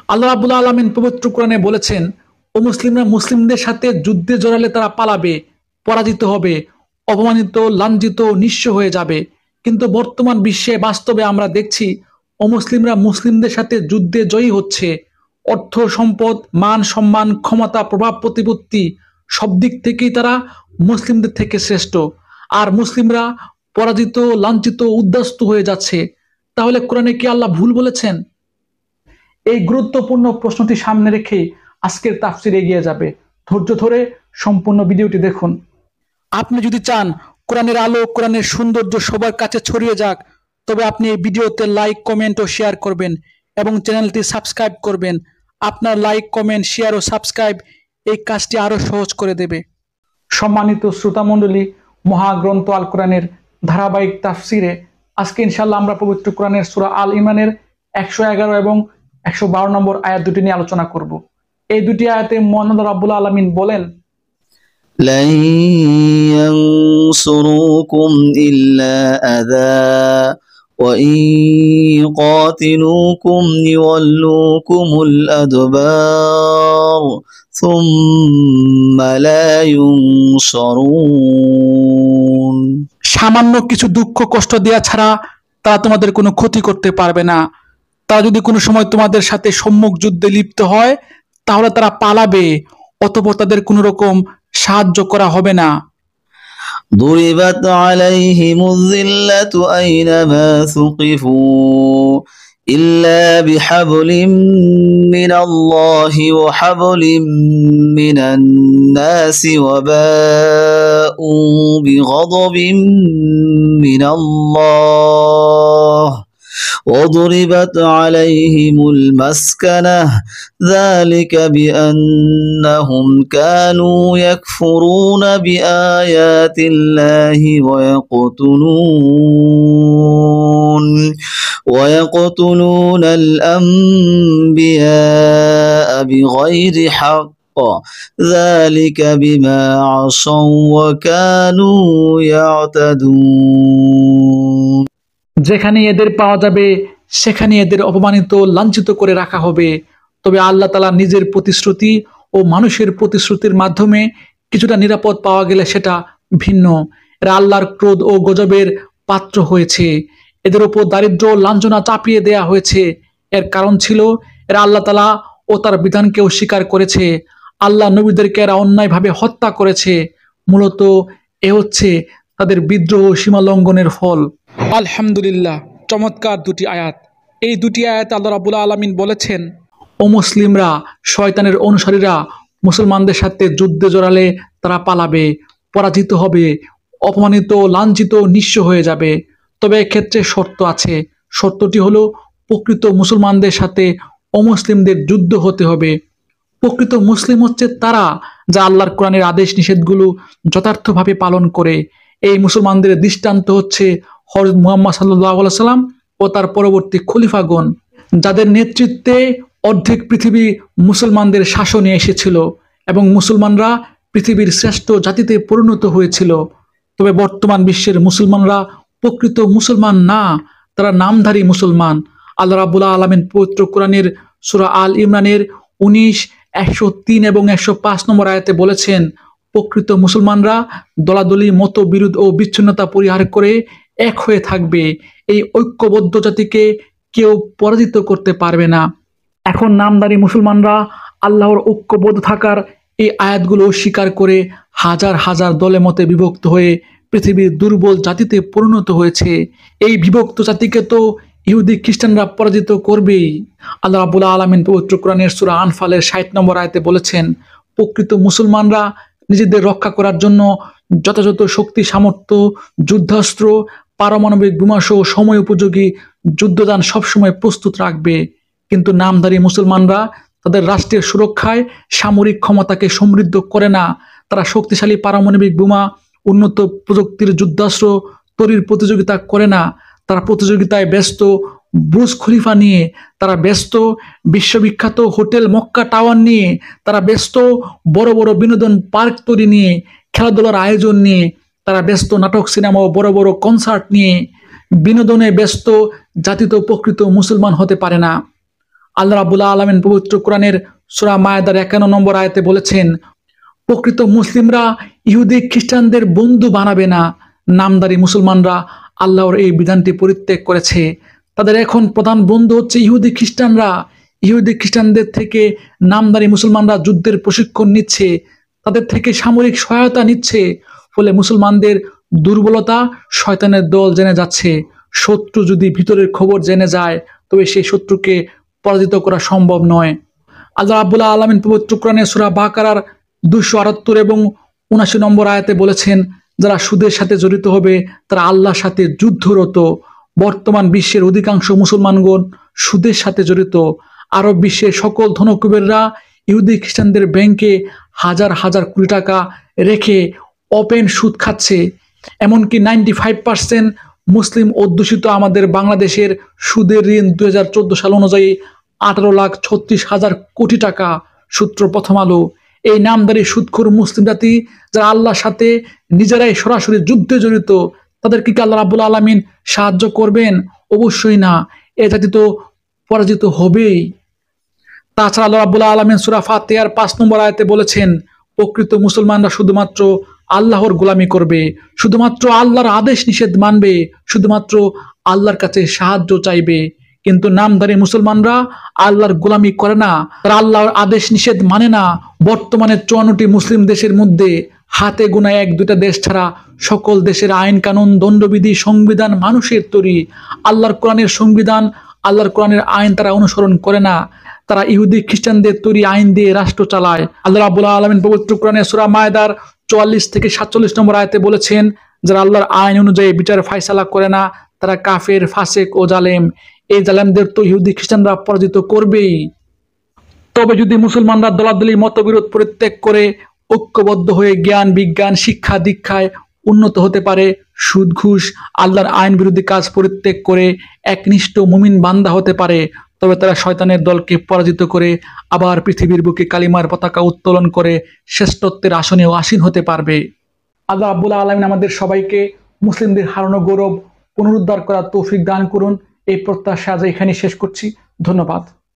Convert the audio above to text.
আল্লাহ রাব্বুল আলামিন পবিত্র কোরআনে বলেছেন, ও মুসলিমরা মুসলিমদের সাথে যুদ্ধে জড়ালে তারা পালাবে, পরাজিত হবে, অপমানিত, লাঞ্ছিত, নিঃস্ব হয়ে যাবে। কিন্তু বর্তমান বিশ্বে বাস্তবে আমরা দেখছি অমুসলিমরা মুসলিমদের সাথে যুদ্ধে জয়ী হচ্ছে। অর্থ, সম্পদ, মান, সম্মান, ক্ষমতা, প্রভাব, প্রতিপত্তি সব দিক থেকেই তারা মুসলিমদের থেকে শ্রেষ্ঠ। আর মুসলিমরা পরাজিত, লাঞ্ছিত, উদ্বাস্তু হয়ে যাচ্ছে। তাহলে কোরআনে কি আল্লাহ ভুল বলেছেন? এই গুরুত্বপূর্ণ প্রশ্নটি সামনে রেখে আজকের তাফসীর এগিয়ে যাবে। ধৈর্য ধরে সম্পূর্ণ ভিডিওটি দেখুন। আপনি যদি চান কোরআনের আলো, কোরআনের সৌন্দর্য সবার কাছে ছড়িয়ে যাক, তবে আপনি এই ভিডিওতে লাইক, কমেন্ট ও শেয়ার করবেন এবং চ্যানেলটি সাবস্ক্রাইব করবেন। আপনার লাইক, কমেন্ট, শেয়ার ও সাবস্ক্রাইব এই কাজটি আরো সহজ করে দেবে। সম্মানিত শ্রোতামণ্ডলী, মহাগ্রন্থ আল কোরআনের ধারাবাহিক তাফসিরে আজকে ইনশাআল্লাহ আমরা পবিত্র কোরআনের সূরা আল ইমরানের 111 এবং 112 নম্বর আয়াত দুটি নিয়ে আলোচনা করব। এই দুটি আয়াতে মহান আল্লাহ রাব্বুল আলামিন বলেন, لن ينصروكم إلا أذى وإن يقاتلوكم يولوكم الأدبار ثم لا ينصرون। সামান্য কিছু দুঃখ কষ্ট দেয়া ছাড়া তারা তোমাদের কোনো ক্ষতি করতে পারবে না। তারা যদি কোনো সময় তোমাদের সাথে সম্মুখ যুদ্ধে লিপ্ত হয় তাহলে তারা পালাবে, অতঃপর তাদের কোনো রকম সাহায্য করা হবে না। ضربت عليهم الذلة أينما ثقفوا إلا بحبل من الله وحبل من الناس وباءوا بغضب من الله وضربت عليهم المسكنة ذلك بأنهم كانوا يكفرون بآيات الله ويقتلون الأنبياء بغير حق ذلك بما عصوا وكانوا يعتدون। যেখানে এদের পাওয়া যাবে সেখানে এদের অপমানিত, লাঞ্ছিত করে রাখা হবে। তবে আল্লাহ তাআলা নিজের প্রতিশ্রুতি ও মানুষের প্রতিশ্রুতির মাধ্যমে কিছুটা নিরাপদ পাওয়া গেলে সেটা ভিন্ন। এরা আল্লাহর ক্রোধ ও গজবের পাত্র হয়েছে। এদের উপর দারিদ্র, লাঞ্ছনা চাপিয়ে দেয়া হয়েছে। এর কারণ ছিল এরা আল্লাহ তাআলা ও তার বিধানকে অস্বীকার করেছে। আল্লাহ নবীদেরকে এরা অন্যায়ভাবে হত্যা করেছে। মূলত এ হচ্ছে তাদের বিদ্রোহ, সীমা লঙ্ঘনের ফল। আলহামদুলিল্লাহ, চমৎকার দুটি আয়াত। এই দুটি আয়াতে আল্লাহ রাব্বুল আলামিন বলেছেন, ও মুসলিমরা, শয়তানের অনুসারীরা মুসলমানদের সাথে যুদ্ধে জড়ালে তারা পালাবে, পরাজিত হবে, অপমানিত, লাঞ্ছিত, নিঃস্ব হয়ে যাবে। তবে এক্ষেত্রে শর্ত আছে। শর্তটি হলো প্রকৃত মুসলমানদের সাথে অমুসলিমদের যুদ্ধ হতে হবে। প্রকৃত মুসলিম হচ্ছে তারা যা আল্লাহর কোরআনের আদেশ নিষেধগুলো যথার্থভাবে পালন করে। এই মুসলমানদের দৃষ্টান্ত হচ্ছে হযরত মুহাম্মদ সাল্লাল্লাহু আলাইহি সাল্লাম ও তার পরবর্তী খলিফাগণ, যাদের নেতৃত্বে অর্ধেক পৃথিবী মুসলমানদের শাসনে এসেছিল এবং মুসলমানরা পৃথিবীর শ্রেষ্ঠ জাতিতে পরিণত হয়েছিল। তবে বর্তমান বিশ্বের মুসলমানরা প্রকৃত মুসলমান না, তারা নামধারী মুসলমান। আল্লাহ রাব্বুল আলামিন পবিত্র কোরআনের সূরা আল ইমরানের 19, 103 এবং 105 নম্বর আয়াতে বলেছেন, প্রকৃত মুসলমানরা দলাদলি, মতবিরোধ ও বিচ্ছিন্নতা পরিহার করে এক হয়ে থাকবে। এই ঐক্যবদ্ধ জাতিকে কেউ পরাজিত করতে পারবে না। এখন নামদারি মুসলমানরা আল্লাহর ঐক্যবদ্ধ থাকার এই আয়াতগুলো অস্বীকার করে হাজার হাজার দলে মতে বিভক্ত হয়ে পৃথিবীর দুর্বল জাতিতে পরিণত হয়েছে। এই বিভক্ত জাতিকে তো ইহুদি খ্রিস্টানরা পরাজিত করবেই। আল্লাহ রাব্বুল আলামিন পবিত্র কোরআনের সূরা আনফালের 60 নম্বর আয়াতে বলেছেন, প্রকৃত মুসলমানরা নিজেদের রক্ষা করার জন্য যথাযথ শক্তি, সামর্থ্য, যুদ্ধাস্ত্র, পারমাণবিক বোমাসহ সময় উপযোগী যুদ্ধযান সবসময় প্রস্তুত রাখবে। কিন্তু নামধারী মুসলমানরা তাদের রাষ্ট্রের সুরক্ষায় সামরিক ক্ষমতাকে সমৃদ্ধ করে না। তারা শক্তিশালী পারমাণবিক বোমা, উন্নত প্রযুক্তির যুদ্ধাস্ত্র তৈরির প্রতিযোগিতা করে না। তারা প্রতিযোগিতায় ব্যস্ত বুর্জ খলিফা নিয়ে, তারা ব্যস্ত বিশ্ববিখ্যাত হোটেল মক্কা টাওয়ার নিয়ে, তারা ব্যস্ত বড় বড় বিনোদন পার্ক তৈরি নিয়ে, খেলাধুলার আয়োজন নিয়ে, তারা ব্যস্ত নাটক, সিনেমা ও বড় বড় কনসার্ট নিয়ে। বিনোদনে ব্যস্ত জাতি তো প্রকৃত মুসলমান হতে পারে না। আল্লাহ রাব্বুল আলামিন পবিত্র কোরআনের সূরা মায়েদার 51 নম্বর আয়াতে বলেছেন, প্রকৃত মুসলিমরা ইহুদি খ্রিস্টানদের বন্ধু বানাবে না। নামদারি মুসলমানরা আল্লাহর এই বিধানটি পরিত্যাগ করেছে। তাদের এখন প্রধান বন্ধু হচ্ছে ইহুদি খ্রিস্টানরা। ইহুদি খ্রিস্টানদের থেকে নামদারি মুসলমানরা যুদ্ধের প্রশিক্ষণ নিচ্ছে, তাদের থেকে সামরিক সহায়তা নিচ্ছে। ফলে মুসলমানদের দুর্বলতা শয়তানের দল জেনে যাচ্ছে। শত্রু যদি ভিতরের খবর জেনে যায়, তবে সেই শত্রুকে পরাজিত করা সম্ভব নয়। আল্লাহ রাব্বুল আলামিন পবিত্র কোরআনে সূরা বাকারার 278 এবং 79 নম্বর আয়াতে বলেছেন, যারা সুদের সাথে জড়িত হবে তারা আল্লাহর সাথে যুদ্ধরত। বর্তমান বিশ্বের অধিকাংশ মুসলমানগণ সুদের সাথে জড়িত। আরব বিশ্বের সকল ধনকুবেররা ইহুদি খ্রিস্টানদের ব্যাংকে হাজার হাজার কোটি টাকা রেখে ওপেন সুদ খাচ্ছে। এমনকি 95% মুসলিম অধ্যুষিত আমাদের বাংলাদেশের সুদের ঋণ 2014 সাল অনুযায়ী 18,36,000 কোটি টাকা। সূত্র প্রথম আলো। এই নামদারি সুদখোর মুসলিম জাতি যারা আল্লাহর সাথে নিজেরাই সরাসরি যুদ্ধে জড়িত, তাদেরকে কি আল্লাহ রাব্বুল আলামিন সাহায্য করবেন? অবশ্যই না। এ জাতি তো পরাজিত হবেই। তাছাড়া আল্লাহ রাব্বুল আলামিন সূরা ফাতিহার 5 নম্বর আয়াতে বলেছেন, প্রকৃত মুসলমানরা শুধুমাত্র আল্লাহর গোলামি করবে, শুধুমাত্র আল্লাহর আদেশ নিষেধ মানবে, শুধুমাত্র আল্লাহর কাছে সাহায্য চাইবে। কিন্তু নামধারী মুসলমানরা আল্লাহর গোলামি করে না, তারা আল্লাহর আদেশ নিষেধ মানে না। বর্তমানে 54টি মুসলিম দেশের মধ্যে হাতে গোনা 1-2টা দেশ ছাড়া সকল দেশের আইন কানুন, দণ্ডবিধি, সংবিধান মানুষের তৈরি। আল্লাহর কোরআনের সংবিধান, আল্লাহর কোরআনের আইন তারা অনুসরণ করে না। তারা ইহুদি খ্রিস্টানদের তৈরি আইন দিয়ে রাষ্ট্র চালায়। আল্লাহ রাব্বুল আলামিন পবিত্র কোরআনে সূরা মায়েদার 44 থেকে 47 নম্বর আয়াতে বলেছেন, যারা আল্লাহর আইন অনুযায়ী বিচার ফায়সালা করে না তারা কাফের, ফাসেক ও জালেম। এই জালেমদের তো ইহুদি খ্রিস্টানরা পরাজিত করবেই। তবে যদি মুসলমানরা দলাদলি মতবিরোধ পরিত্যাগ করে ঐক্যবদ্ধ হয়ে জ্ঞান, বিজ্ঞান, শিক্ষা দীক্ষায় উন্নত হতে পারে, সুদ, ঘুষ, আল্লাহর আইন বিরোধী কাজ পরিত্যাগ করে একনিষ্ঠ মুমিন বান্দা হতে পারে, তবে তারা শয়তানের দলকে পরাজিত করে আবার পৃথিবীর বুকে কালিমার পতাকা উত্তোলন করে শ্রেষ্ঠত্বের আসনেও আসীন হতে পারবে। আল্লাহ রাব্বুল আলামিন আমাদের সবাইকে মুসলিমদের হারানো গৌরব পুনরুদ্ধার করার তৌফিক দান করুন। এই প্রত্যাশা আজ এখানে শেষ করছি। ধন্যবাদ।